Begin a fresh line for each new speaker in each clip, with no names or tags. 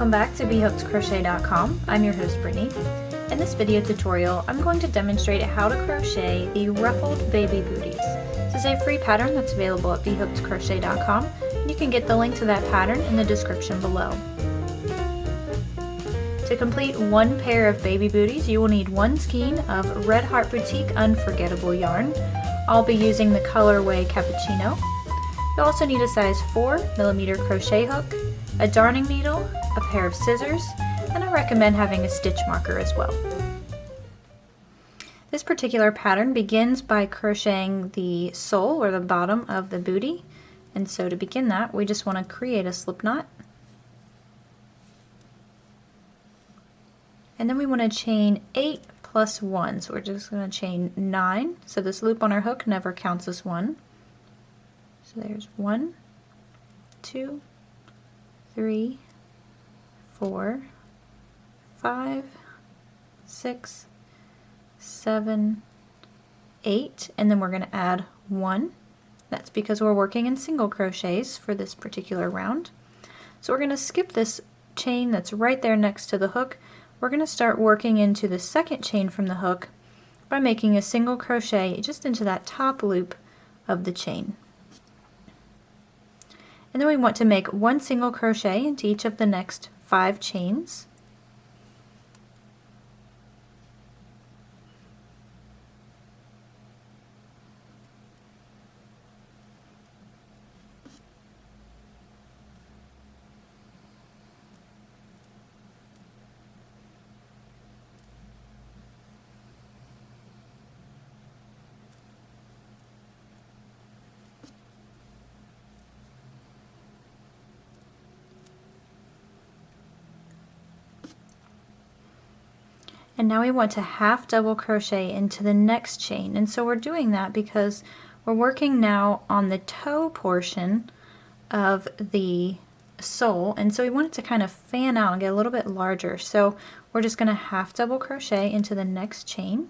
Welcome back to B.HookedCrochet.com. I'm your host Brittany. In this video tutorial, I'm going to demonstrate how to crochet the ruffled baby booties. This is a free pattern that's available at B.HookedCrochet.com, and you can get the link to that pattern in the description below. To complete one pair of baby booties, you will need one skein of Red Heart Boutique Unforgettable yarn. I'll be using the colorway Cappuccino. You'll also need a size 4mm crochet hook, a darning needle, a pair of scissors, and I recommend having a stitch marker as well. This particular pattern begins by crocheting the sole or the bottom of the bootie, and so to begin that we just want to create a slip knot, and then we want to chain 8 plus 1, so we're just going to chain 9, so this loop on our hook never counts as 1. So there's 1, 2, 3, 4, 5, 6, 7, 8, and then we're going to add 1. That's because we're working in single crochets for this particular round. So we're going to skip this chain that's right there next to the hook. We're going to start working into the second chain from the hook by making a single crochet just into that top loop of the chain. And then we want to make one single crochet into each of the next 5 chains. And now we want to half double crochet into the next chain, and so we're doing that because we're working now on the toe portion of the sole, and so we want it to kind of fan out and get a little bit larger, so we're just going to half double crochet into the next chain.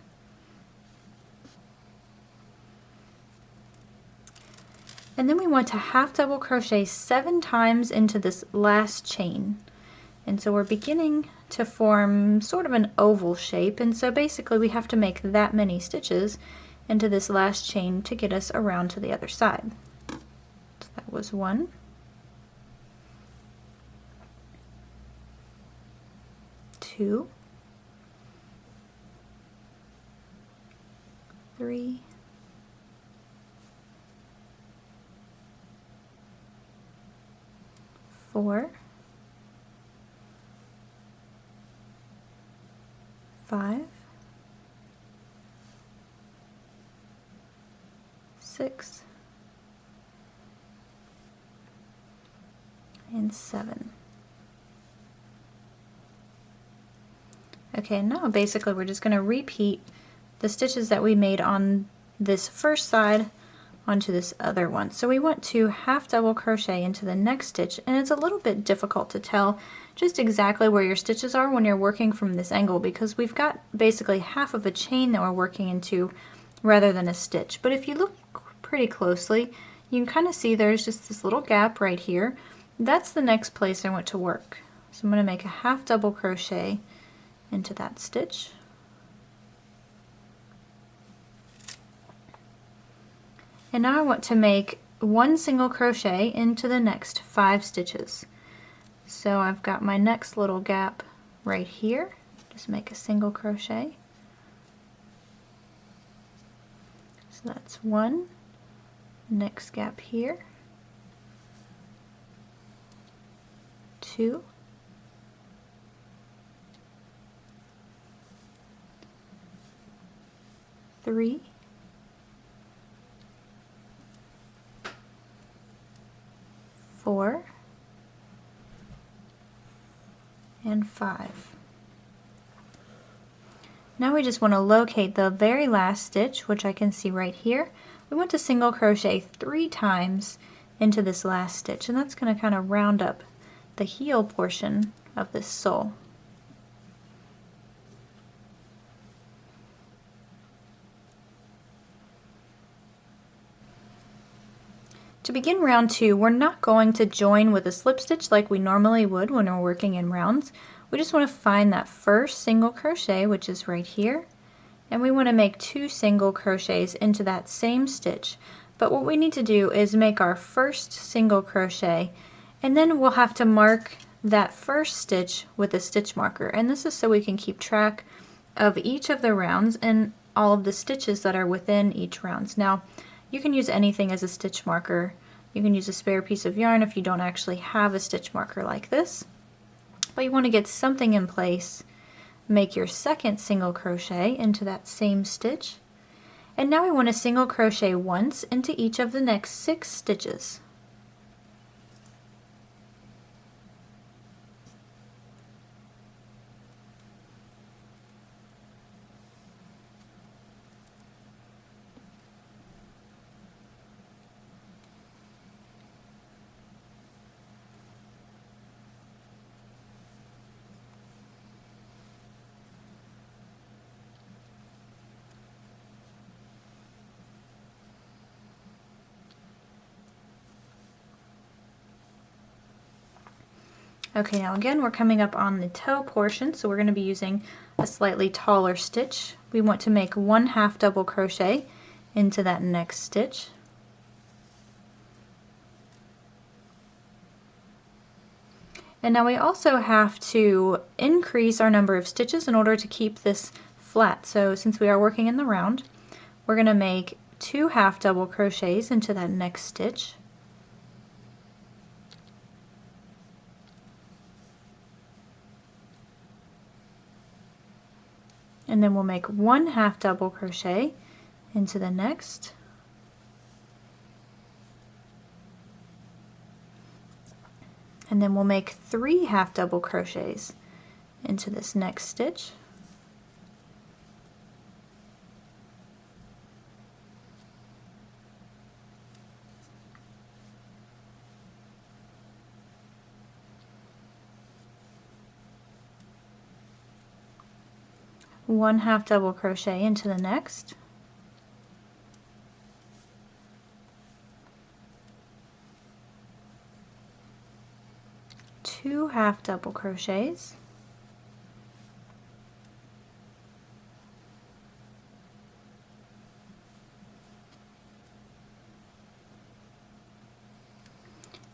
And then we want to half double crochet 7 times into this last chain. And so we're beginning to form sort of an oval shape, and so basically we have to make that many stitches into this last chain to get us around to the other side. So that was 1. 2, 3, 4, 5, 6, and 7. Okay, now basically we're just going to repeat the stitches that we made on this first side onto this other one. So we want to half double crochet into the next stitch, and it's a little bit difficult to tell just exactly where your stitches are when you're working from this angle because we've got basically half of a chain that we're working into rather than a stitch. But if you look pretty closely, you can kind of see there's just this little gap right here. That's the next place I want to work. So I'm going to make a half double crochet into that stitch. And now I want to make one single crochet into the next 5 stitches. So I've got my next little gap right here. Just make a single crochet. So that's 1. Next gap here. 2. 3. 4, and 5. Now we just want to locate the very last stitch, which I can see right here. We want to single crochet 3 times into this last stitch, and that's going to kind of round up the heel portion of this sole. To begin round 2, we're not going to join with a slip stitch like we normally would when we're working in rounds. We just want to find that first single crochet, which is right here, and we want to make 2 single crochets into that same stitch. But what we need to do is make our first single crochet, and then we'll have to mark that first stitch with a stitch marker, and this is so we can keep track of each of the rounds and all of the stitches that are within each rounds. Now, you can use anything as a stitch marker. You can use a spare piece of yarn if you don't actually have a stitch marker like this. But you want to get something in place. Make your second single crochet into that same stitch. And now we want to single crochet once into each of the next 6 stitches. Okay, now again we're coming up on the toe portion, so we're going to be using a slightly taller stitch. We want to make 1 half double crochet into that next stitch. And now we also have to increase our number of stitches in order to keep this flat. So since we are working in the round, we're going to make 2 half double crochets into that next stitch. And then we'll make 1 half double crochet into the next. And then we'll make 3 half double crochets into this next stitch. One half double crochet into the next. Two half double crochets.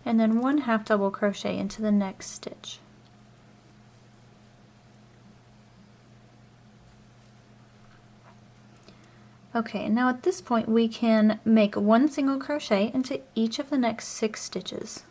And then 1 half double crochet into the next stitch. Okay, now at this point we can make 1 single crochet into each of the next 6 stitches.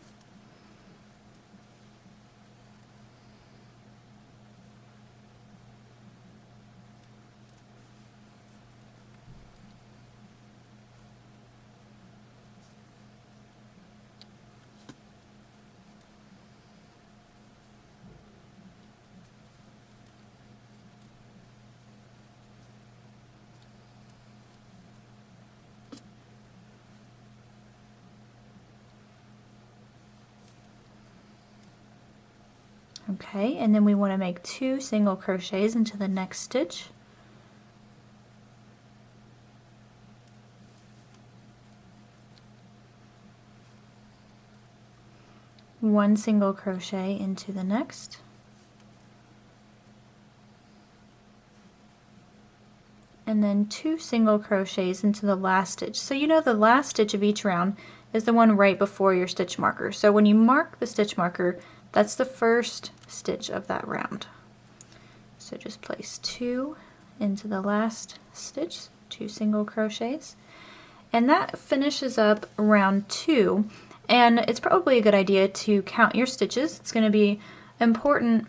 Okay, and then we want to make 2 single crochets into the next stitch. One single crochet into the next. And then 2 single crochets into the last stitch. So you know the last stitch of each round is the one right before your stitch marker. So when you mark the stitch marker, that's the first stitch of that round. So just place 2 into the last stitch, 2 single crochets. And that finishes up round 2. And it's probably a good idea to count your stitches. It's going to be important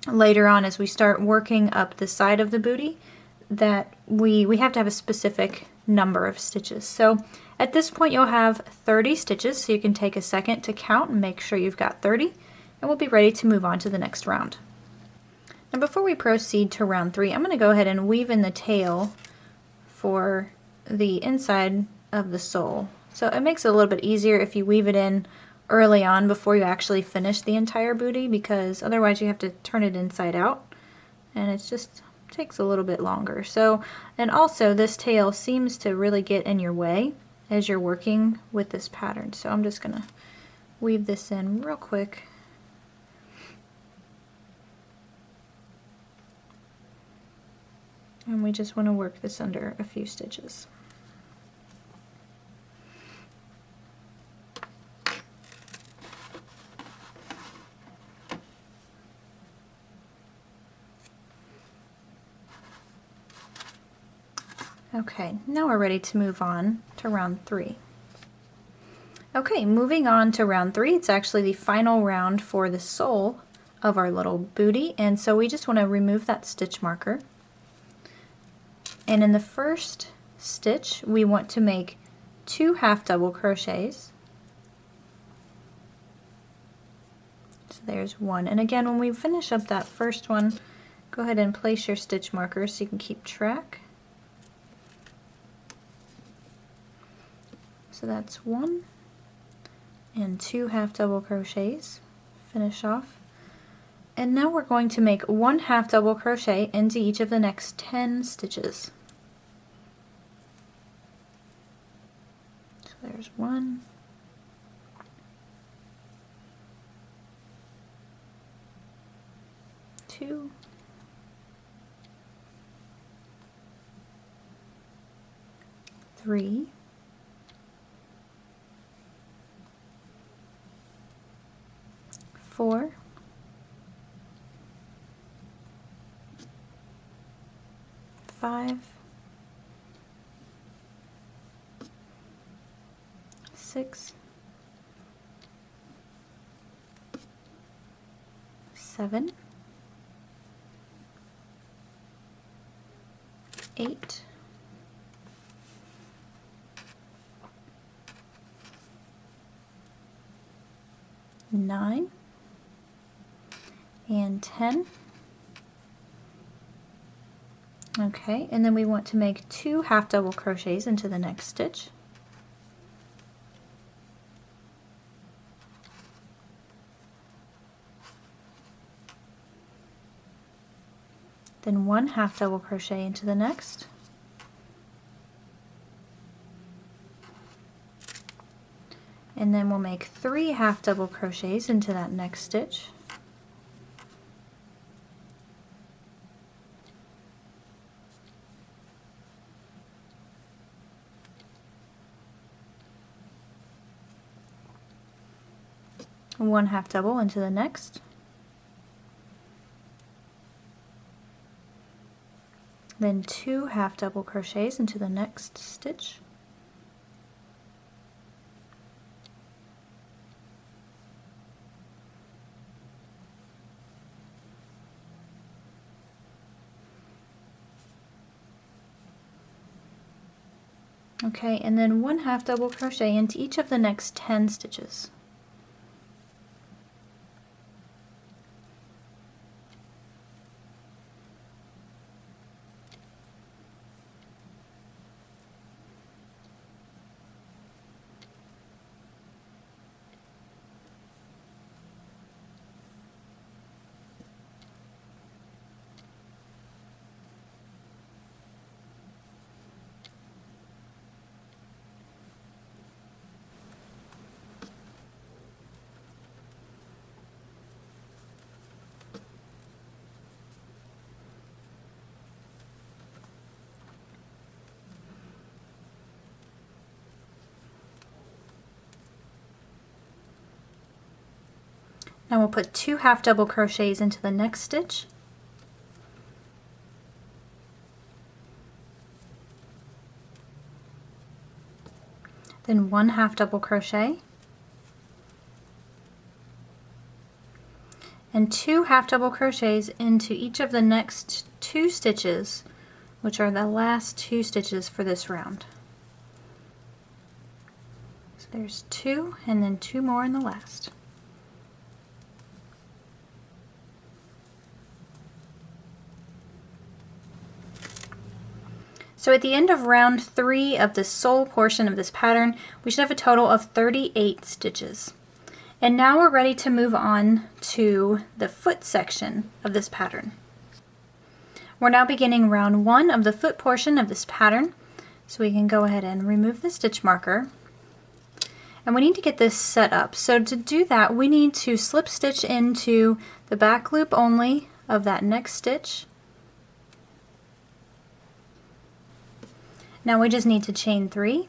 later on as we start working up the side of the booty that we have to have a specific number of stitches. So at this point you'll have 30 stitches, so you can take a second to count and make sure you've got 30, and we'll be ready to move on to the next round. Now before we proceed to round 3, I'm going to go ahead and weave in the tail for the inside of the sole. So it makes it a little bit easier if you weave it in early on before you actually finish the entire booty, because otherwise you have to turn it inside out and it just takes a little bit longer. So, and also this tail seems to really get in your way as you're working with this pattern. So I'm just gonna weave this in real quick. And we just want to work this under a few stitches. Okay, now we're ready to move on to round 3. Okay, moving on to round 3, it's actually the final round for the sole of our little booty, and so we just want to remove that stitch marker. And in the first stitch, we want to make 2 half double crochets. So there's 1. And again, when we finish up that first one, go ahead and place your stitch marker so you can keep track. So that's 1 and 2 half double crochets. Finish off. And now we're going to make 1 half double crochet into each of the next 10 stitches. So there's 1, 2, 3, 4, 5, 6, 7, 8, 9, and 10. Okay, and then we want to make 2 half double crochets into the next stitch. Then 1 half double crochet into the next. And then we'll make 3 half double crochets into that next stitch. And 1 half double into the next. Then 2 half double crochets into the next stitch. Okay, and then 1 half double crochet into each of the next 10 stitches. Now we'll put 2 half double crochets into the next stitch. Then 1 half double crochet. And 2 half double crochets into each of the next 2 stitches, which are the last 2 stitches for this round. So there's 2 and then 2 more in the last. So at the end of round 3 of the sole portion of this pattern, we should have a total of 38 stitches. And now we're ready to move on to the foot section of this pattern. We're now beginning round 1 of the foot portion of this pattern. So we can go ahead and remove the stitch marker. And we need to get this set up. So to do that, we need to slip stitch into the back loop only of that next stitch. Now we just need to chain 3.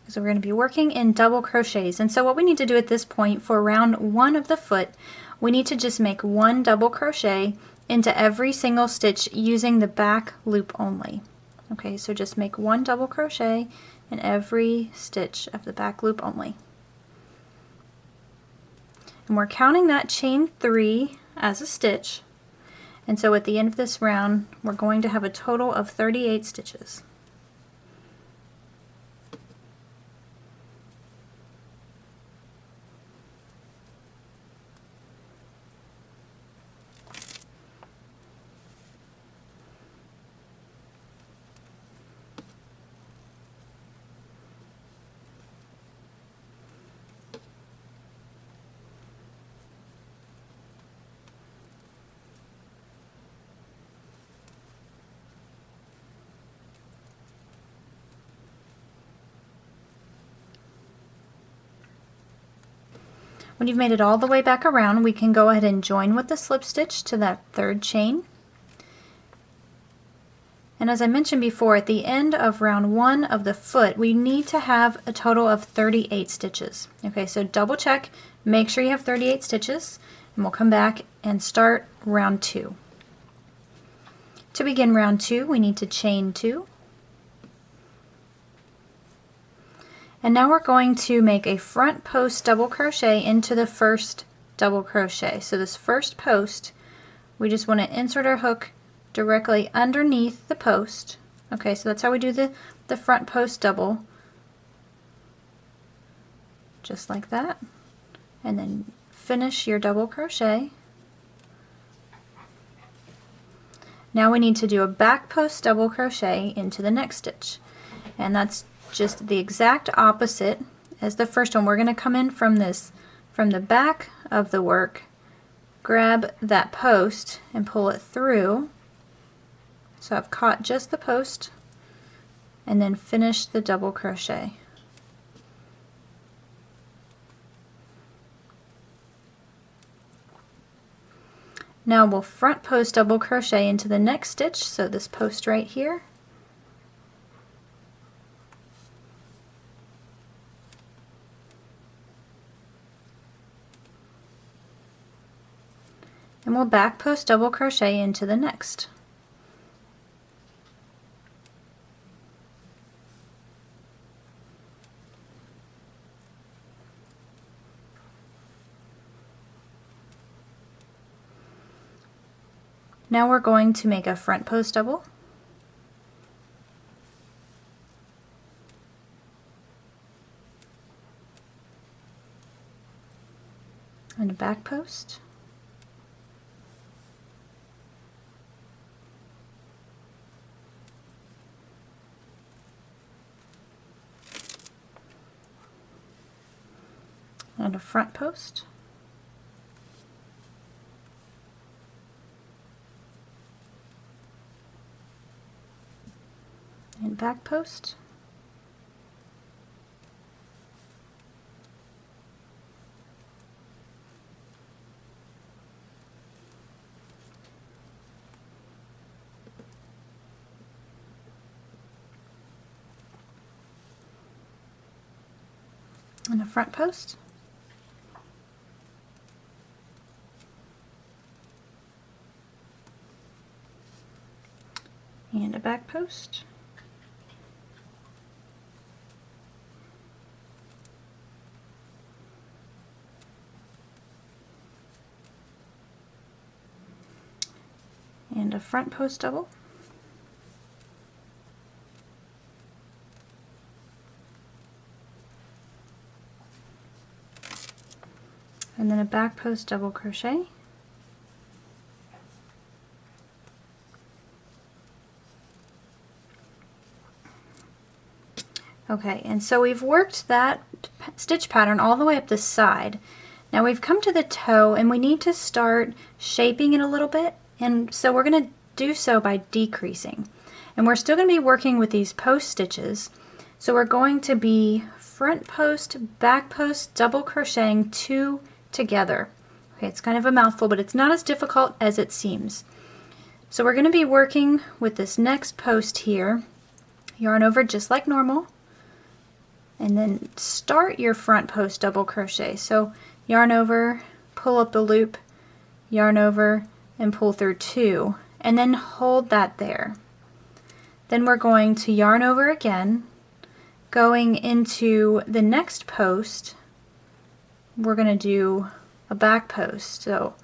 So we're going to be working in double crochets. And so what we need to do at this point for round 1 of the foot, we need to just make 1 double crochet into every single stitch using the back loop only. Okay, so just make 1 double crochet in every stitch of the back loop only. And we're counting that chain 3 as a stitch. And so at the end of this round, we're going to have a total of 38 stitches. When you've made it all the way back around, we can go ahead and join with the slip stitch to that 3rd chain. And as I mentioned before, at the end of round 1 of the foot, we need to have a total of 38 stitches. Okay, so double check, make sure you have 38 stitches, and we'll come back and start round 2. To begin round 2, we need to chain 2. And now we're going to make a front post double crochet into the first double crochet. So this first post, we just want to insert our hook directly underneath the post. Okay, so that's how we do the front post double. Just like that. And then finish your double crochet. Now we need to do a back post double crochet into the next stitch. And that's just the exact opposite as the first one. We're going to come in from the back of the work, grab that post and pull it through. So I've caught just the post and then finish the double crochet. Now we'll front post double crochet into the next stitch, so this post right here. And we'll back post double crochet into the next. Now we're going to make a front post double and a back post. And a front post. And back post. And a front post. And a back post. And a front post double. And then a back post double crochet. Okay, and so we've worked that stitch pattern all the way up the side. Now we've come to the toe and we need to start shaping it a little bit, and so we're going to do so by decreasing. And we're still going to be working with these post stitches. So we're going to be front post, back post, double crocheting 2 together. Okay, it's kind of a mouthful, but it's not as difficult as it seems. So we're going to be working with this next post here. Yarn over just like normal, and then start your front post double crochet. So yarn over, pull up the loop, yarn over, and pull through 2, and then hold that there. Then we're going to yarn over again. Going into the next post, we're going to do a back post. So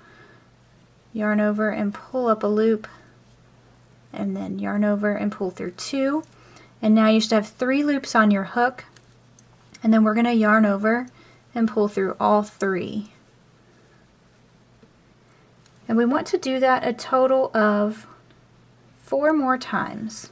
yarn over and pull up a loop, and then yarn over and pull through 2. And now you should have 3 loops on your hook, and then we're going to yarn over and pull through all 3. And we want to do that a total of 4 more times.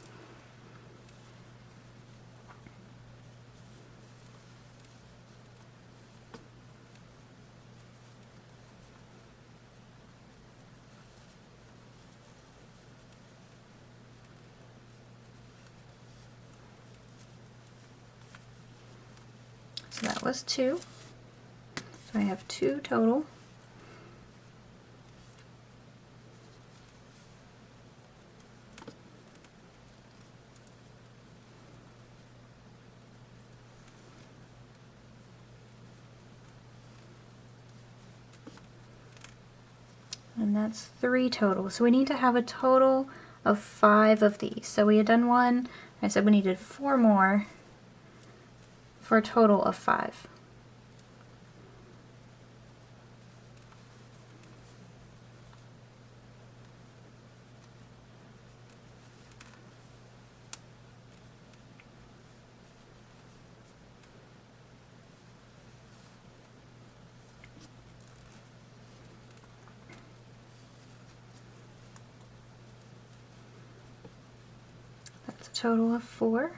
So that was 2. So I have 2 total. And that's 3 total. So we need to have a total of 5 of these. So we had done 1. I said we needed 4 more for a total of 5. That's a total of 4.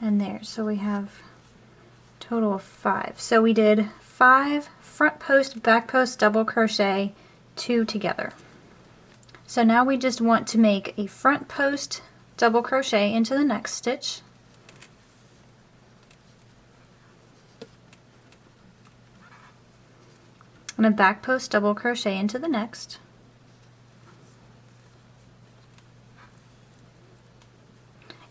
And there, so we have a total of 5. So we did 5 front post, back post, double crochet, 2 together. So now we just want to make a front post, double crochet into the next stitch. And a back post, double crochet into the next.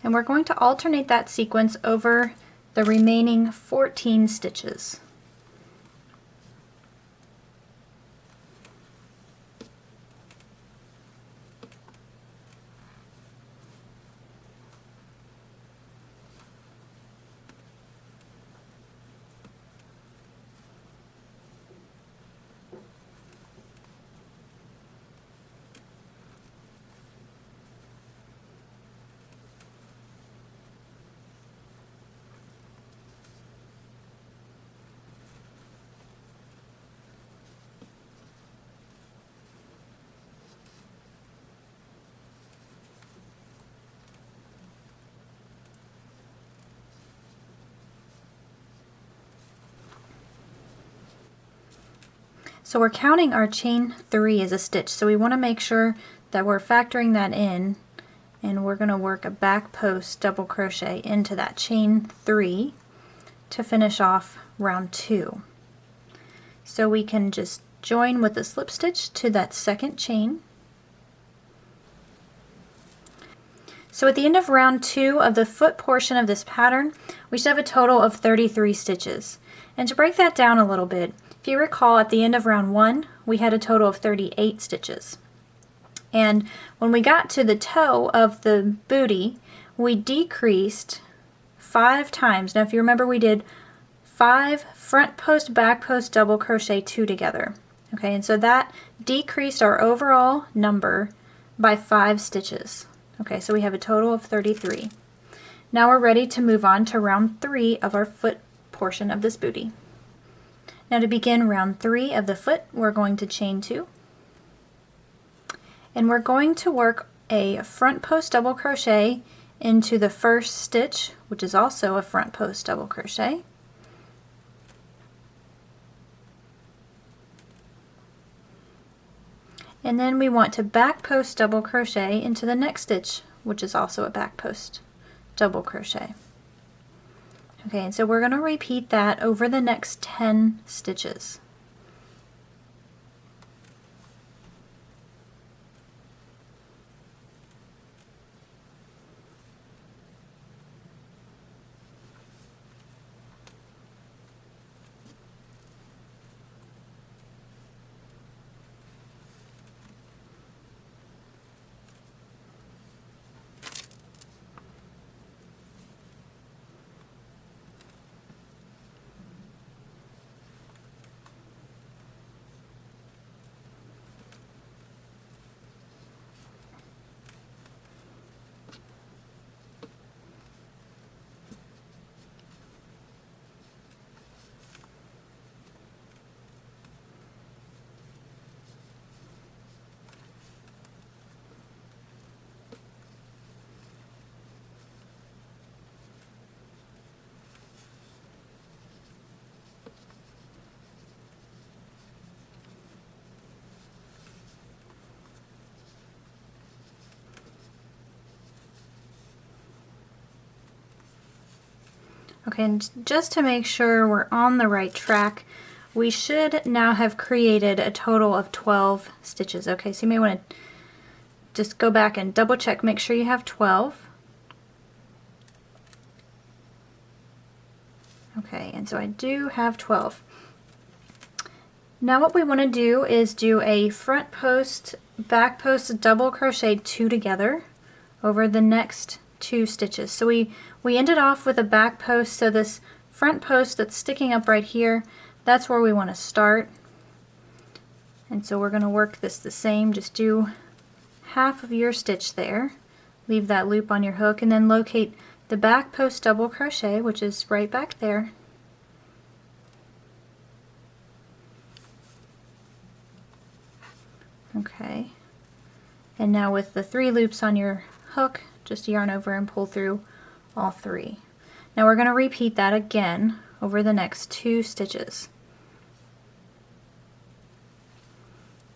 And we're going to alternate that sequence over the remaining 14 stitches. So we're counting our chain 3 as a stitch, so we want to make sure that we're factoring that in, and we're going to work a back post double crochet into that chain 3 to finish off round 2. So we can just join with a slip stitch to that second chain. So at the end of round 2 of the foot portion of this pattern, we should have a total of 33 stitches. And to break that down a little bit, if you recall, at the end of round 1, we had a total of 38 stitches. And when we got to the toe of the booty, we decreased 5 times. Now if you remember, we did 5 front post, back post, double crochet 2 together. Okay, and so that decreased our overall number by 5 stitches. Okay, so we have a total of 33. Now we're ready to move on to round 3 of our foot portion of this booty. Now to begin round 3 of the foot, we're going to chain 2. And we're going to work a front post double crochet into the first stitch, which is also a front post double crochet. And then we want to back post double crochet into the next stitch, which is also a back post double crochet. Okay, and so we're going to repeat that over the next 10 stitches. Okay, and just to make sure we're on the right track, we should now have created a total of 12 stitches. Okay, so you may want to just go back and double check, make sure you have 12. Okay, and so I do have 12. Now what we want to do is do a front post, back post double crochet 2 together over the next 2 stitches. So we ended off with a back post, so this front post that's sticking up right here, that's where we want to start. And so we're going to work this the same, just do half of your stitch there, leave that loop on your hook, and then locate the back post double crochet, which is right back there. Okay, and now with the 3 loops on your hook, just yarn over and pull through all 3. Now we're going to repeat that again over the next 2 stitches.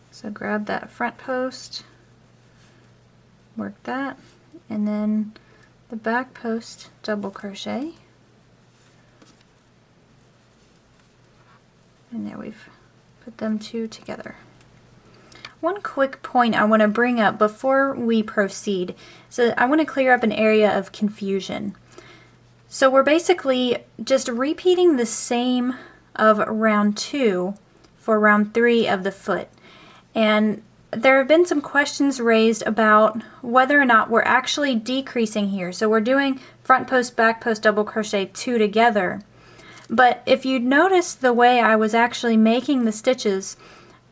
So grab that front post, work that, and then the back post double crochet. And there we've put them 2 together. One quick point I want to bring up before we proceed. So I want to clear up an area of confusion. So we're basically just repeating the same of round 2 for round 3 of the foot. And there have been some questions raised about whether or not we're actually decreasing here. So we're doing front post, back post, double crochet 2 together. But if you notice the way I was actually making the stitches,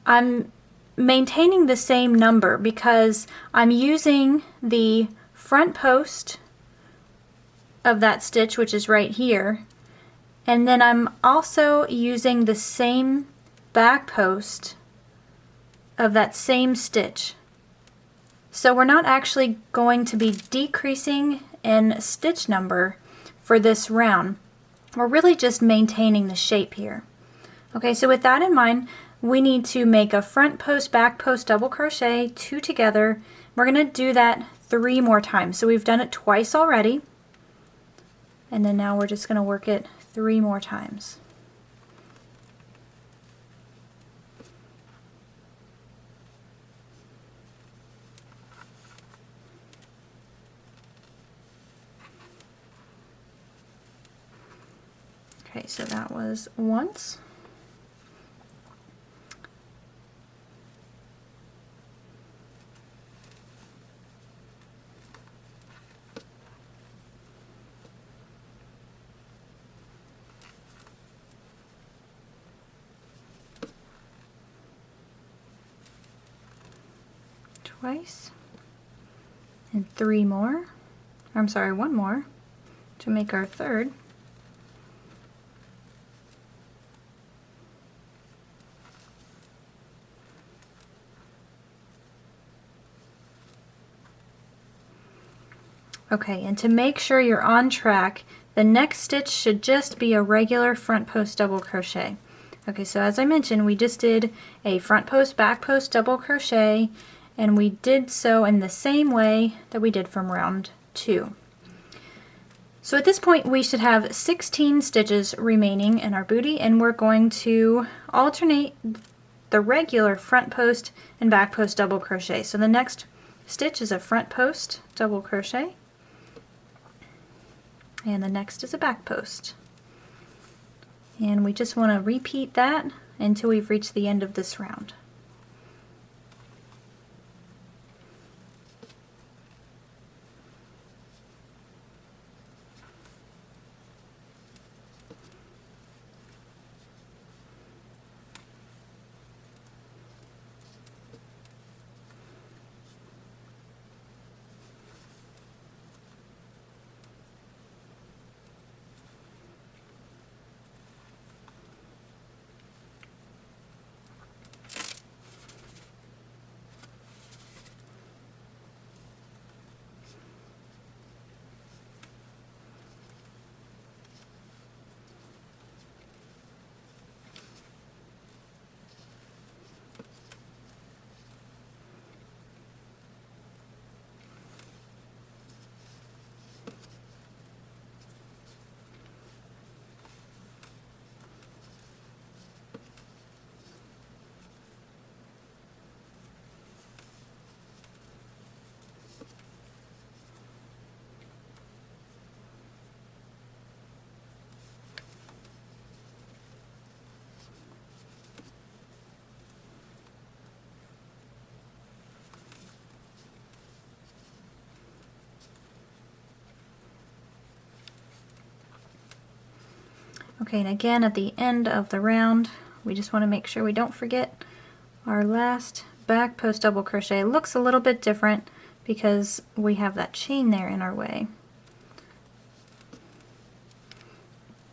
I'm maintaining the same number because I'm using the front post of that stitch, which is right here, and then I'm also using the same back post of that same stitch. So we're not actually going to be decreasing in stitch number for this round. We're really just maintaining the shape here. Okay, so with that in mind, we need to make a front post, back post, double crochet 2 together. We're going to do that 3 more times. So we've done it twice already, and then now we're just going to work it 3 more times. Okay, so that was once. Twice, and 3 more, I'm sorry, 1 more to make our third. Okay, and to make sure you're on track, the next stitch should just be a regular front post double crochet. Okay, so as I mentioned, we just did a front post, back post double crochet, and we did so in the same way that we did from round 2. So at this point we should have 16 stitches remaining in our booty, and we're going to alternate the regular front post and back post double crochet. So the next stitch is a front post double crochet, and the next is a back post. And we just want to repeat that until we've reached the end of this round. Okay, and again at the end of the round, we just want to make sure we don't forget our last back post double crochet. It looks a little bit different because we have that chain there in our way.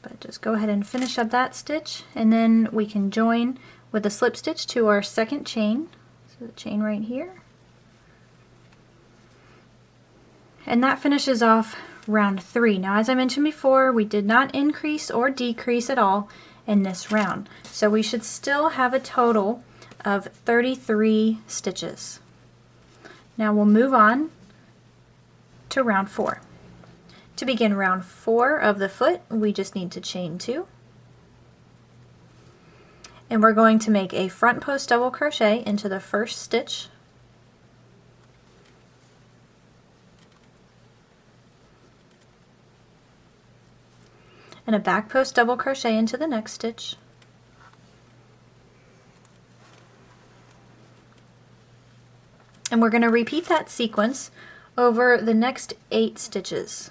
But just go ahead and finish up that stitch, and then we can join with a slip stitch to our second chain. So the chain right here. And that finishes off round 3. Now, as I mentioned before, we did not increase or decrease at all in this round. So we should still have a total of 33 stitches. Now we'll move on to round 4. To begin round 4 of the foot, we just need to chain 2. And we're going to make a front post double crochet into the first stitch. And a back post double crochet into the next stitch. And we're going to repeat that sequence over the next 8 stitches.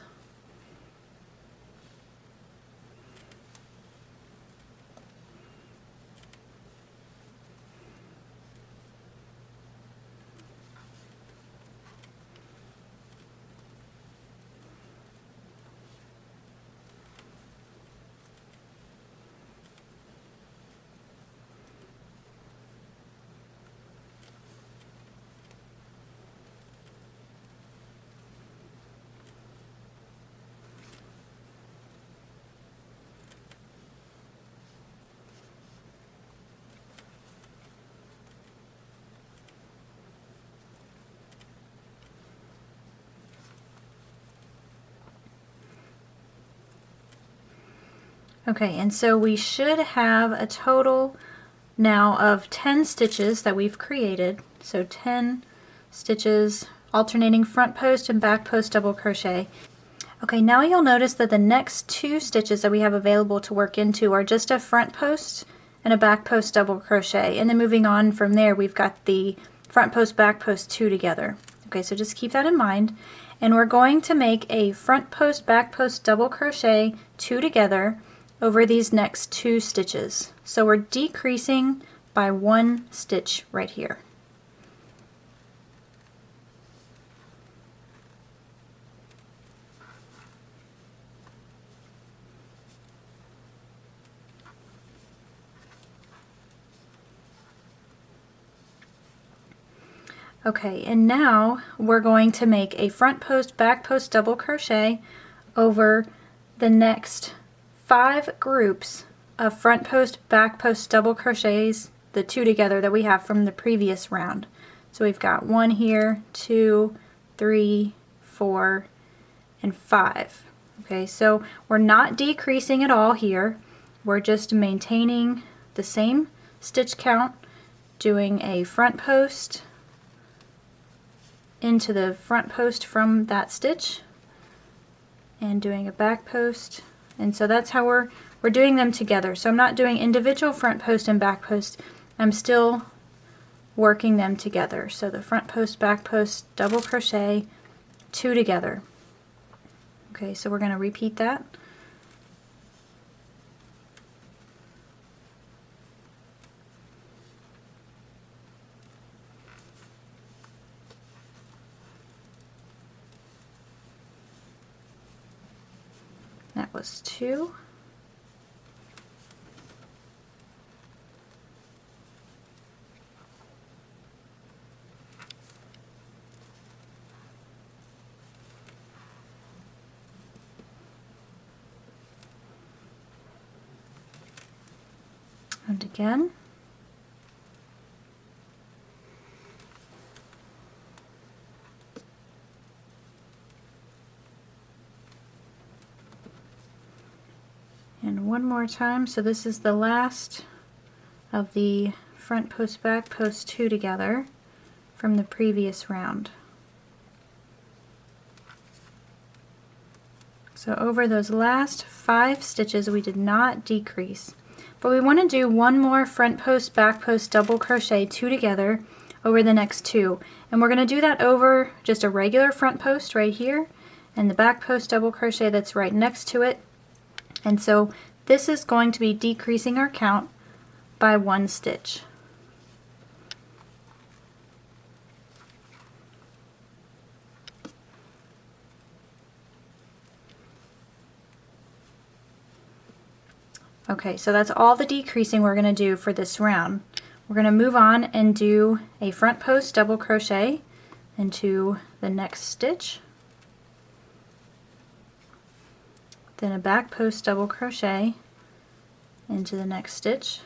Okay, and so we should have a total now of 10 stitches that we've created. So 10 stitches alternating front post and back post double crochet. Okay, now you'll notice that the next 2 stitches that we have available to work into are just a front post and a back post double crochet. And then moving on from there, we've got the front post, back post 2 together. Okay, so just keep that in mind. And we're going to make a front post, back post double crochet 2 together over these next 2 stitches. So we're decreasing by 1 stitch right here. Okay, and now we're going to make a front post, back post double crochet over the next 5 groups of front post, back post double crochets, the 2 together that we have from the previous round. So we've got 1 here, 2, 3, 4, and 5. Okay, so we're not decreasing at all here. We're just maintaining the same stitch count, doing a front post into the front post from that stitch and doing a back post, and so that's how we're doing them together. So I'm not doing individual front post and back post, I'm still working them together. So the front post, back post, double crochet, 2 together. Okay, so we're going to repeat that. That was 2. And again. And one more time. So this is the last of the front post, back post 2 together from the previous round. So over those last 5 stitches we did not decrease. But we want to do one more front post, back post, double crochet 2 together over the next 2. And we're going to do that over just a regular front post right here and the back post double crochet that's right next to it. And so this is going to be decreasing our count by 1 stitch. Okay, so that's all the decreasing we're going to do for this round. We're going to move on and do a front post double crochet into the next stitch, then a back post double crochet into the next stitch,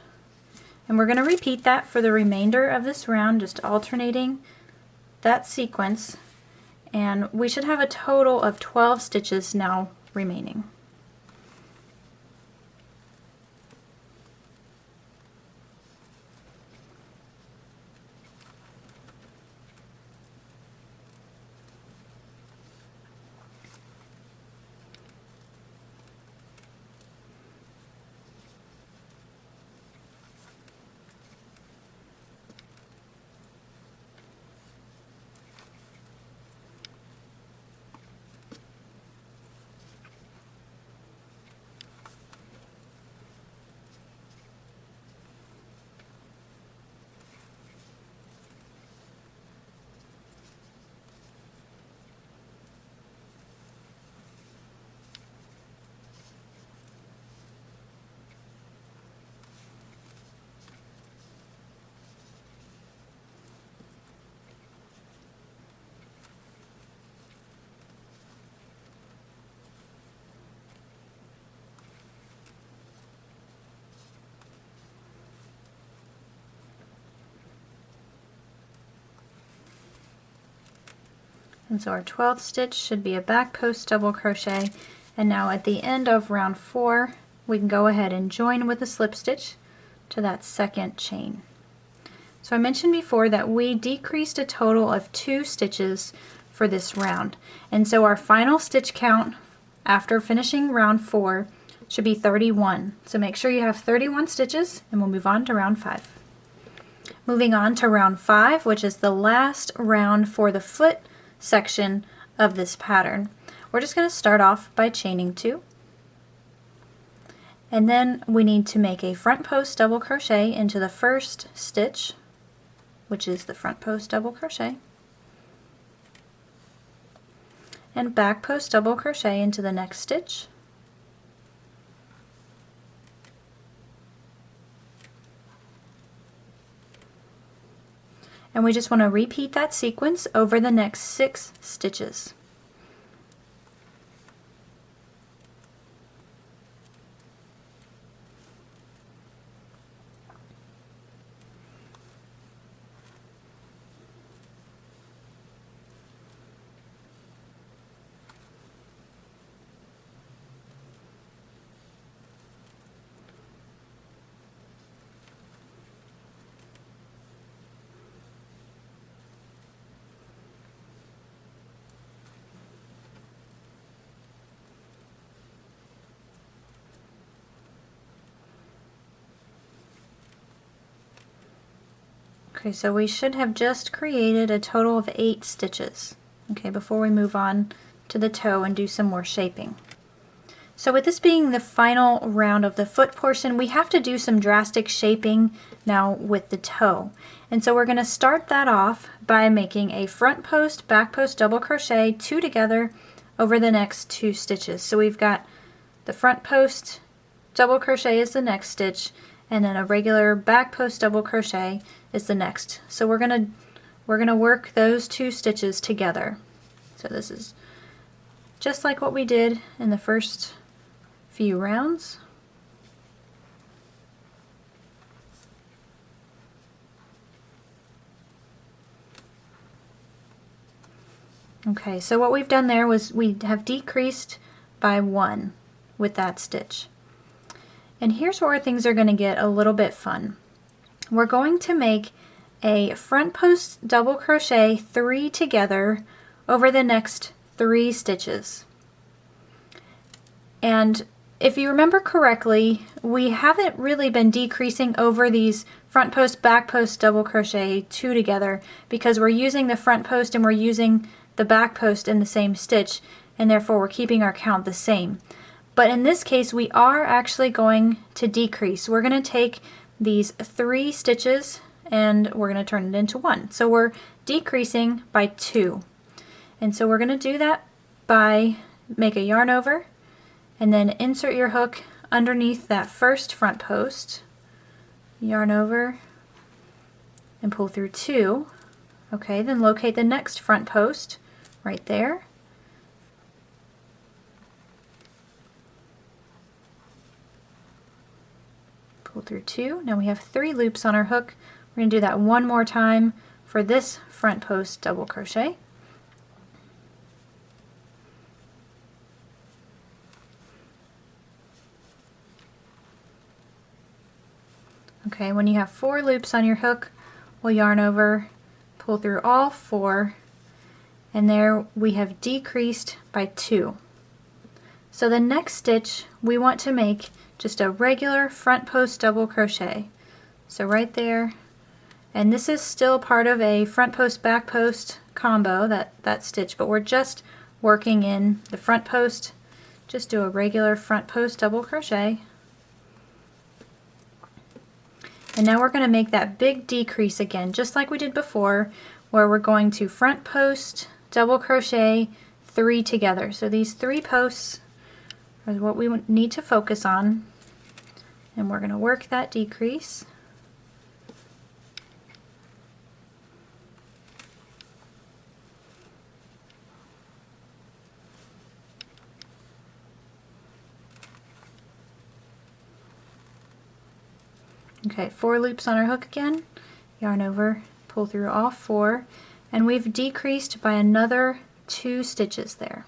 and we're going to repeat that for the remainder of this round, just alternating that sequence, and we should have a total of 12 stitches now remaining. And so our 12th stitch should be a back post double crochet, and now at the end of round 4 we can go ahead and join with a slip stitch to that second chain. So I mentioned before that we decreased a total of 2 stitches for this round, and so our final stitch count after finishing round 4 should be 31. So make sure you have 31 stitches, and we'll move on to round 5. Moving on to round 5, which is the last round for the foot section of this pattern. We're just going to start off by chaining 2, and then we need to make a front post double crochet into the first stitch, which is the front post double crochet, and back post double crochet into the next stitch, And we just want to repeat that sequence over the next 6 stitches. Okay, so we should have just created a total of 8 stitches, okay, before we move on to the toe and do some more shaping. So with this being the final round of the foot portion, we have to do some drastic shaping now with the toe. And so we're going to start that off by making a front post, back post, double crochet, 2 together over the next 2 stitches. So we've got the front post, double crochet is the next stitch, and then a regular back post double crochet is the next. So we're gonna work those 2 stitches together. So this is just like what we did in the first few rounds. Okay, so what we've done there was we have decreased by 1 with that stitch. And here's where things are going to get a little bit fun. We're going to make a front post double crochet 3 together over the next 3 stitches. And if you remember correctly, we haven't really been decreasing over these front post, back post, double crochet 2 together because we're using the front post and we're using the back post in the same stitch, and therefore we're keeping our count the same. But in this case, we are actually going to decrease. We're going to take these 3 stitches and we're going to turn it into 1. So we're decreasing by 2. And so we're going to do that by make a yarn over and then insert your hook underneath that first front post, yarn over and pull through 2. Okay, then locate the next front post right there. Pull through 2. Now we have 3 loops on our hook. We're going to do that one more time for this front post double crochet. Okay, when you have 4 loops on your hook, we'll yarn over, pull through all 4, and there we have decreased by 2. So the next stitch we want to make just a regular front post double crochet. So right there, and this is still part of a front post back post combo, that stitch, but we're just working in the front post. Just do a regular front post double crochet. And now we're going to make that big decrease again, just like we did before, where we're going to front post double crochet 3 together. So these 3 posts are what we need to focus on, and we're going to work that decrease. Okay, 4 loops on our hook again, yarn over, pull through all 4, and we've decreased by another 2 stitches there.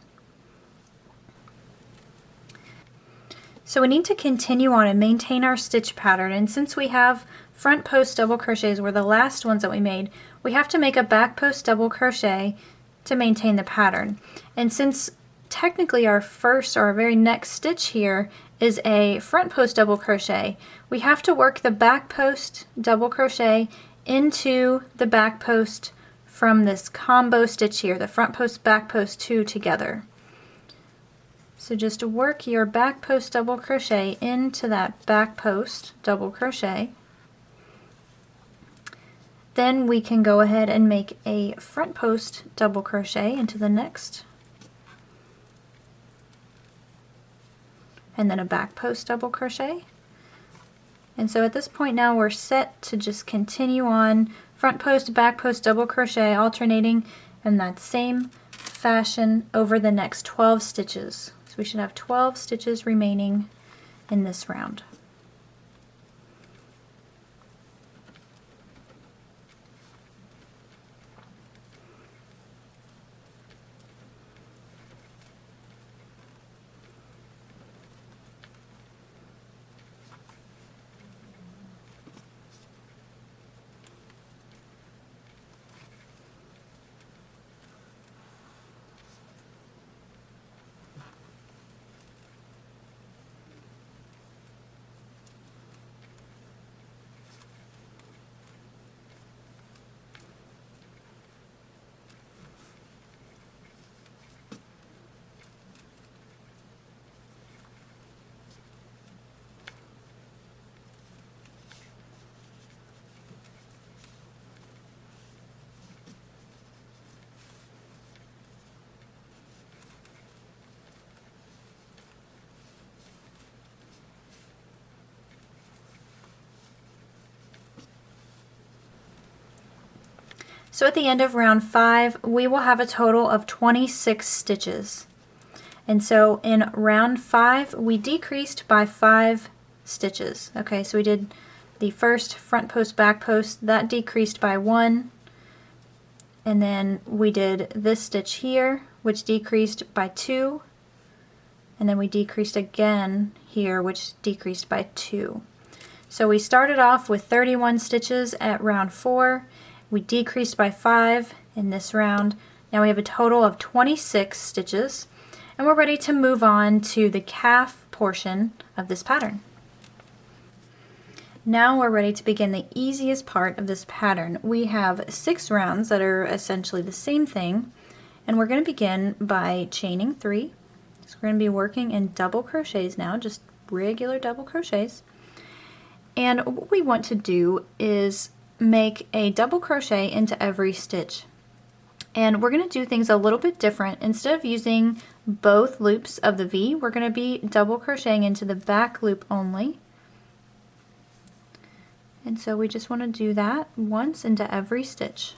So we need to continue on and maintain our stitch pattern, and since we have front post double crochets were the last ones that we made, we have to make a back post double crochet to maintain the pattern. And since technically our first or our very next stitch here is a front post double crochet, we have to work the back post double crochet into the back post from this combo stitch here, the front post back post 2 together. So just work your back post double crochet into that back post double crochet. Then we can go ahead and make a front post double crochet into the next, and then a back post double crochet. And so at this point now we're set to just continue on front post, back post, double crochet, alternating in that same fashion over the next 12 stitches. So we should have 12 stitches remaining in this round. So at the end of round 5, we will have a total of 26 stitches. And so in round 5, we decreased by 5 stitches. Okay, so we did the first front post, back post, that decreased by 1. And then we did this stitch here, which decreased by 2. And then we decreased again here, which decreased by 2. So we started off with 31 stitches at round 4. We decreased by 5 in this round. Now we have a total of 26 stitches, and we're ready to move on to the calf portion of this pattern. Now we're ready to begin the easiest part of this pattern. We have 6 rounds that are essentially the same thing, and we're going to begin by chaining 3. So we're going to be working in double crochets now, just regular double crochets. And what we want to do is make a double crochet into every stitch. And we're going to do things a little bit different. Instead of using both loops of the V, we're going to be double crocheting into the back loop only. And so we just want to do that once into every stitch.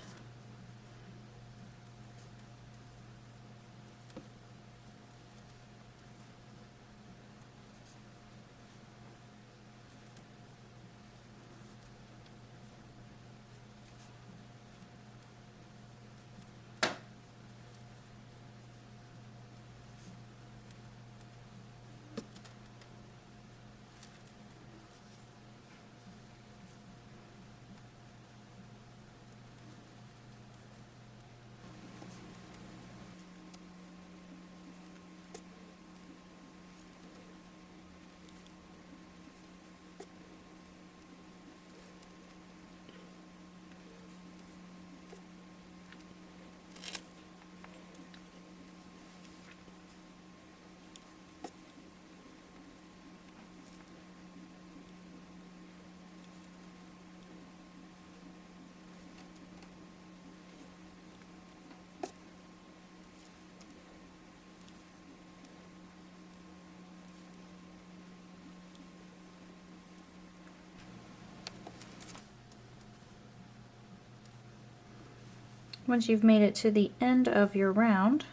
Once you've made it to the end of your round,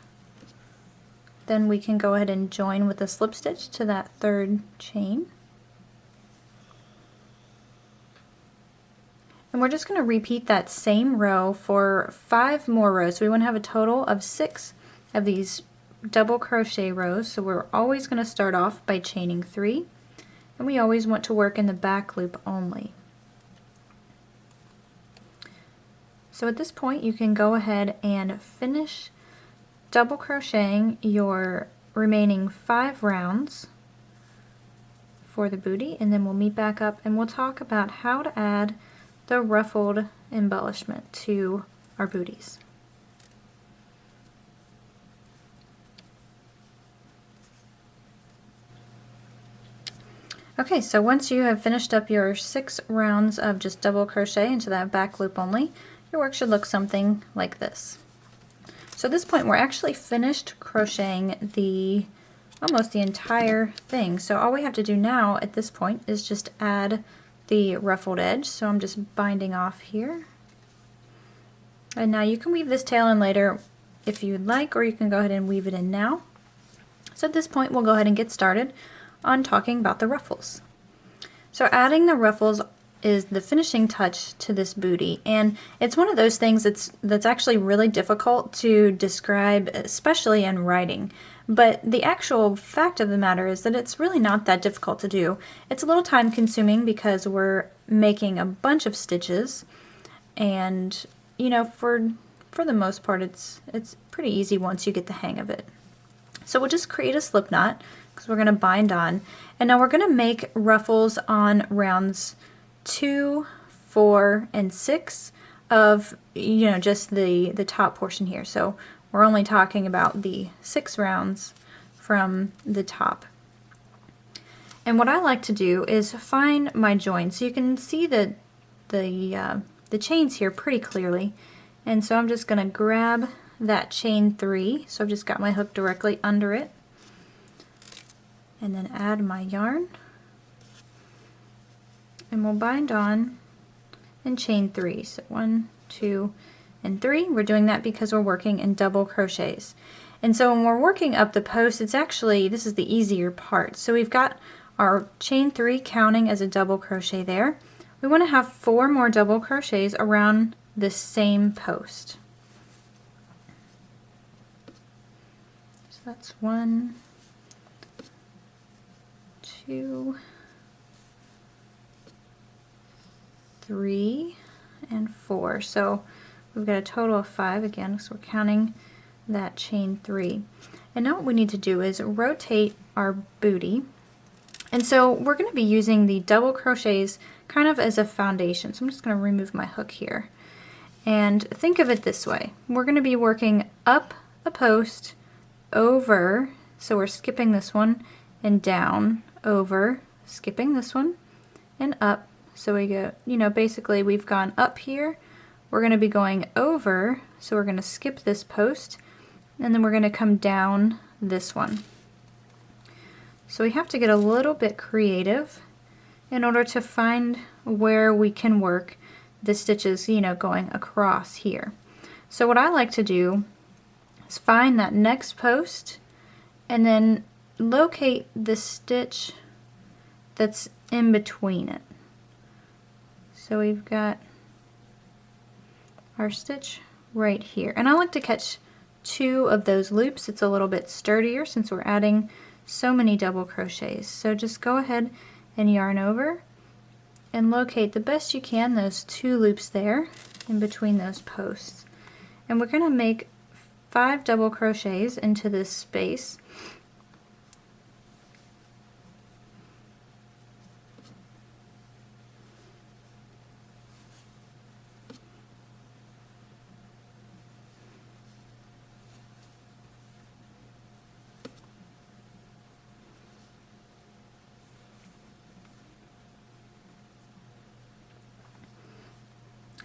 then we can go ahead and join with a slip stitch to that third chain. And we're just going to repeat that same row for 5 more rows. So we want to have a total of 6 of these double crochet rows. So we're always going to start off by chaining 3, and we always want to work in the back loop only. So at this point you can go ahead and finish double crocheting your remaining 5 rounds for the booty, and then we'll meet back up and we'll talk about how to add the ruffled embellishment to our booties. Okay, so once you have finished up your 6 rounds of just double crochet into that back loop only, your work should look something like this. So at this point we're actually finished crocheting almost the entire thing. So all we have to do now at this point is just add the ruffled edge. So I'm just binding off here. And now you can weave this tail in later if you'd like, or you can go ahead and weave it in now. So at this point we'll go ahead and get started on talking about the ruffles. So adding the ruffles is the finishing touch to this booty, and it's one of those things that's actually really difficult to describe, especially in writing. But the actual fact of the matter is that it's really not that difficult to do. It's a little time consuming because we're making a bunch of stitches, and you know, for the most part it's pretty easy once you get the hang of it. So we'll just create a slip knot because we're going to bind on, and now we're going to make ruffles on rounds 2, 4, and 6 of, you know, just the top portion here. So we're only talking about the 6 rounds from the top. And what I like to do is find my join, so you can see the chains here pretty clearly. And so I'm just going to grab that chain 3, so I've just got my hook directly under it, and then add my yarn, and we'll bind on and chain 3. So 1, 2, and 3. We're doing that because we're working in double crochets. And so when we're working up the post, it's actually, this is the easier part. So we've got our chain 3 counting as a double crochet there. We want to have 4 more double crochets around the same post. So that's 1, 2, 3, and 4. So we've got a total of 5 again, so we're counting that chain 3. And now what we need to do is rotate our booty. And so we're going to be using the double crochets kind of as a foundation. So I'm just going to remove my hook here. And think of it this way. We're going to be working up a post, over, so we're skipping this one, and down, over, skipping this one, and up. So we go, you know, basically we've gone up here, we're going to be going over, so we're going to skip this post, and then we're going to come down this one. So we have to get a little bit creative in order to find where we can work the stitches, you know, going across here. So what I like to do is find that next post and then locate the stitch that's in between it. So we've got our stitch right here, and I like to catch 2 of those loops. It's a little bit sturdier since we're adding so many double crochets. So just go ahead and yarn over and locate the best you can those 2 loops there in between those posts. And we're going to make 5 double crochets into this space.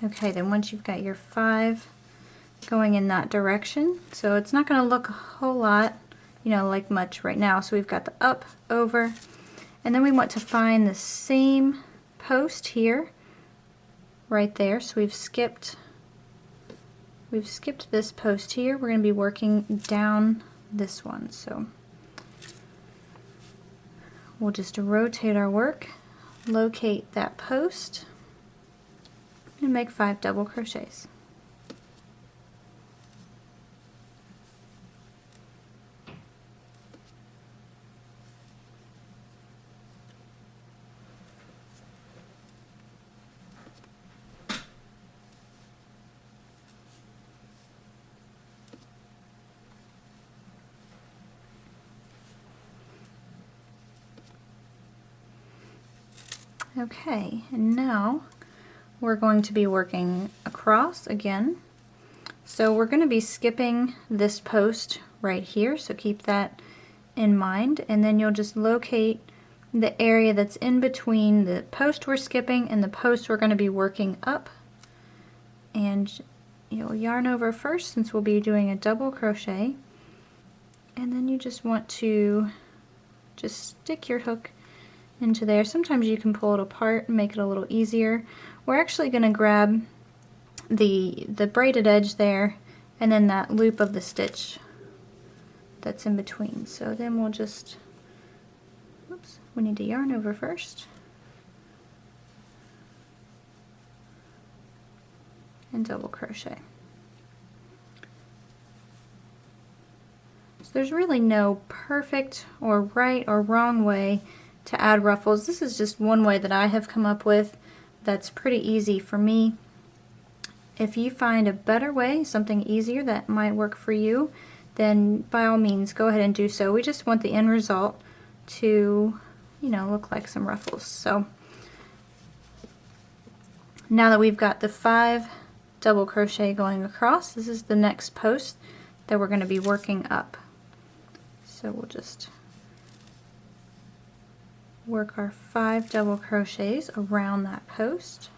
Okay, then once you've got your 5 going in that direction, so it's not going to look a whole lot, you know, like much right now. So we've got the up, over, and then we want to find the same post here, right there. So we've skipped this post here. We're going to be working down this one. So we'll just rotate our work, locate that post, and make 5 double crochets. Okay, and now we're going to be working across again. So we're going to be skipping this post right here, so keep that in mind, and then you'll just locate the area that's in between the post we're skipping and the post we're going to be working up, and you'll yarn over first since we'll be doing a double crochet, and then you just want to just stick your hook into there. Sometimes you can pull it apart and make it a little easier. We're actually going to grab the braided edge there, and then that loop of the stitch that's in between. So then we'll just, oops, we need to yarn over first and double crochet. So there's really no perfect or right or wrong way to add ruffles. This is just one way that I have come up with that's pretty easy for me. If you find a better way, something easier that might work for you, then by all means go ahead and do so. We just want the end result to, you know, look like some ruffles. So now that we've got the 5 double crochet going across, this is the next post that we're going to be working up. So we'll just work our 5 double crochets around that post.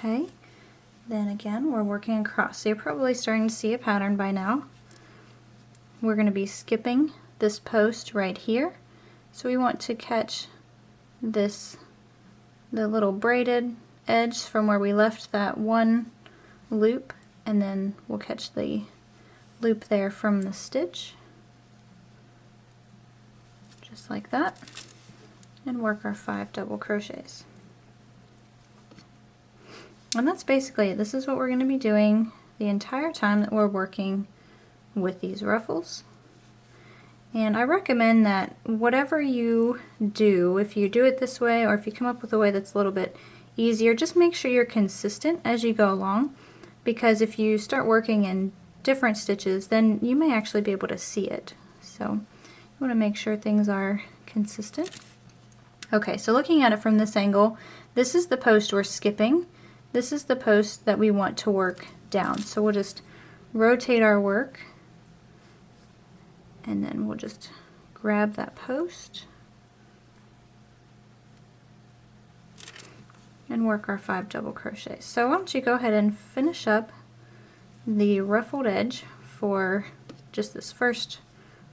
Okay, then again we're working across. So you're probably starting to see a pattern by now. We're going to be skipping this post right here. So we want to catch this, the little braided edge from where we left that one loop, and then we'll catch the loop there from the stitch, just like that, and work our 5 double crochets. And that's basically it. This is what we're going to be doing the entire time that we're working with these ruffles. And I recommend that whatever you do, if you do it this way or if you come up with a way that's a little bit easier, just make sure you're consistent as you go along, because if you start working in different stitches, then you may actually be able to see it. So you want to make sure things are consistent. Okay, so looking at it from this angle, this is the post we're skipping. This is the post that we want to work down. So we'll just rotate our work, and then we'll just grab that post and work our 5 double crochets. So why don't you go ahead and finish up the ruffled edge for just this first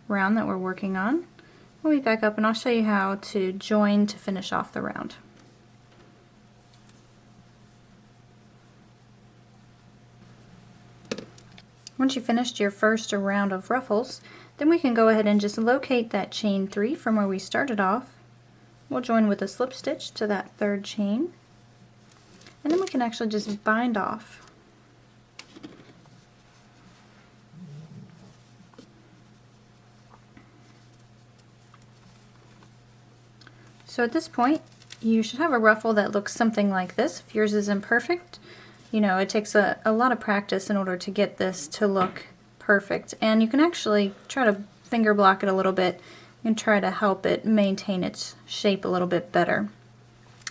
round that we're working on. We'll be back up and I'll show you how to join to finish off the round. Once you've finished your first round of ruffles, then we can go ahead and just locate that chain 3 from where we started off. We'll join with a slip stitch to that 3rd chain, and then we can actually just bind off. So at this point, you should have a ruffle that looks something like this. If yours isn't perfect, you know, it takes a lot of practice in order to get this to look perfect. And you can actually try to finger block it a little bit and try to help it maintain its shape a little bit better.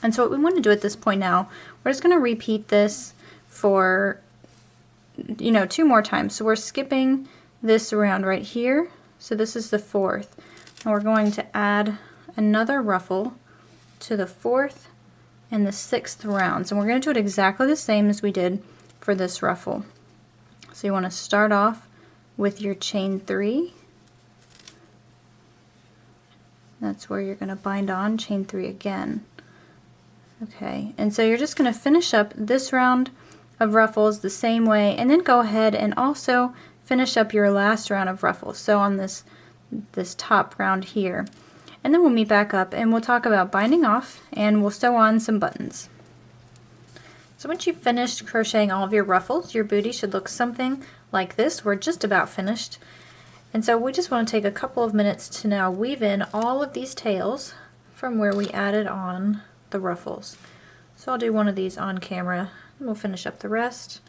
And so what we want to do at this point now, we're just going to repeat this for, you know, 2 more times. So we're skipping this around right here. So this is the 4th. And we're going to add another ruffle to the 4th and the 6th rounds, and we're going to do it exactly the same as we did for this ruffle. So you want to start off with your chain 3. That's where you're going to bind on chain 3 again. Okay, and so you're just going to finish up this round of ruffles the same way, and then go ahead and also finish up your last round of ruffles. So on this top round here. And then we'll meet back up and we'll talk about binding off, and we'll sew on some buttons. So once you've finished crocheting all of your ruffles, your booty should look something like this. We're just about finished. And so we just want to take a couple of minutes to now weave in all of these tails from where we added on the ruffles. So I'll do one of these on camera and we'll finish up the rest.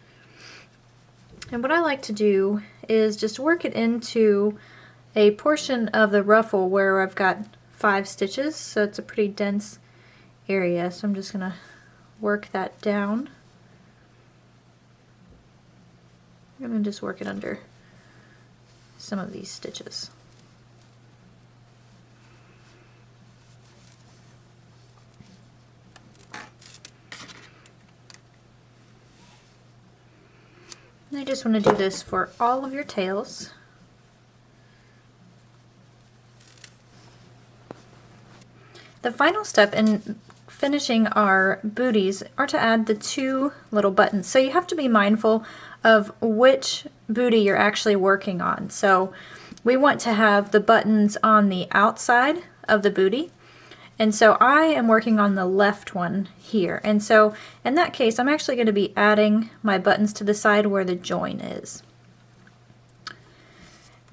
And what I like to do is just work it into a portion of the ruffle where I've got 5 stitches, so it's a pretty dense area. So I'm just going to work that down. I'm going to just work it under some of these stitches. And I just want to do this for all of your tails. The final step in finishing our booties are to add the 2 little buttons. So you have to be mindful of which booty you're actually working on. So we want to have the buttons on the outside of the booty. And so I am working on the left one here. And so in that case, I'm actually going to be adding my buttons to the side where the join is.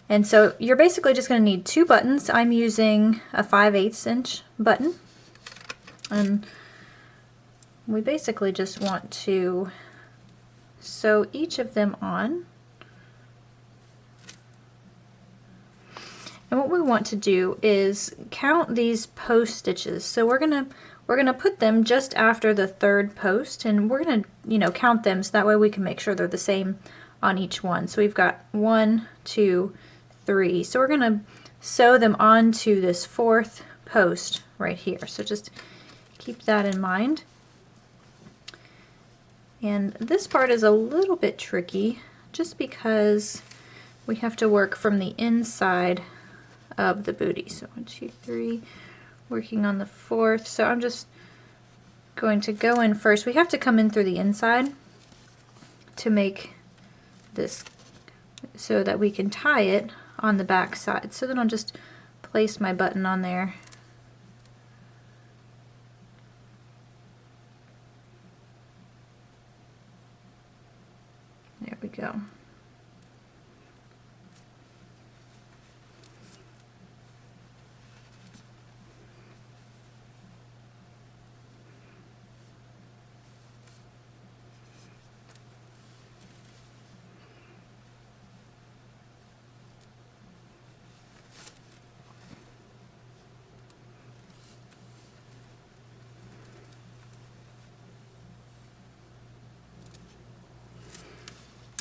And so you're basically just going to need 2 buttons. I'm using a 5/8 inch button. And we basically just want to sew each of them on. And what we want to do is count these post stitches. So we're gonna put them just after the 3rd post, and we're gonna count them so that way we can make sure they're the same on each one. So we've got 1, 2, 3. So we're gonna sew them onto this 4th post right here. So just keep that in mind. And this part is a little bit tricky just because we have to work from the inside of the booty. So 1, 2, 3, working on the 4th. So I'm just going to go in first. We have to come in through the inside to make this so that we can tie it on the back side. So then I'll just place my button on there. There we go.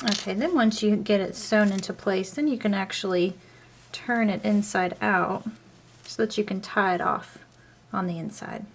Okay, then once you get it sewn into place, then you can actually turn it inside out so that you can tie it off on the inside.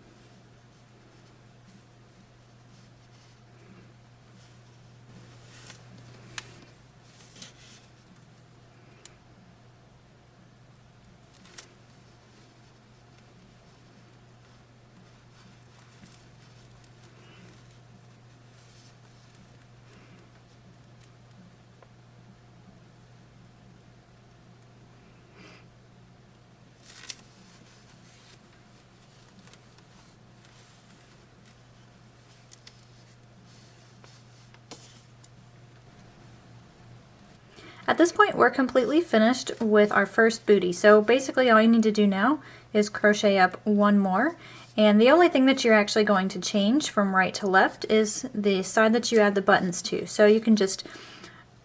At this point, we're completely finished with our first booty. So basically all you need to do now is crochet up 1 more. And the only thing that you're actually going to change from right to left is the side that you add the buttons to. So you can just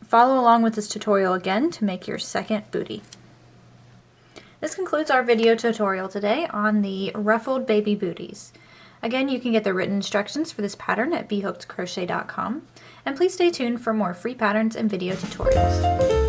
follow along with this tutorial again to make your second booty. This concludes our video tutorial today on the ruffled baby booties. Again, you can get the written instructions for this pattern at bhookedcrochet.com, and please stay tuned for more free patterns and video tutorials.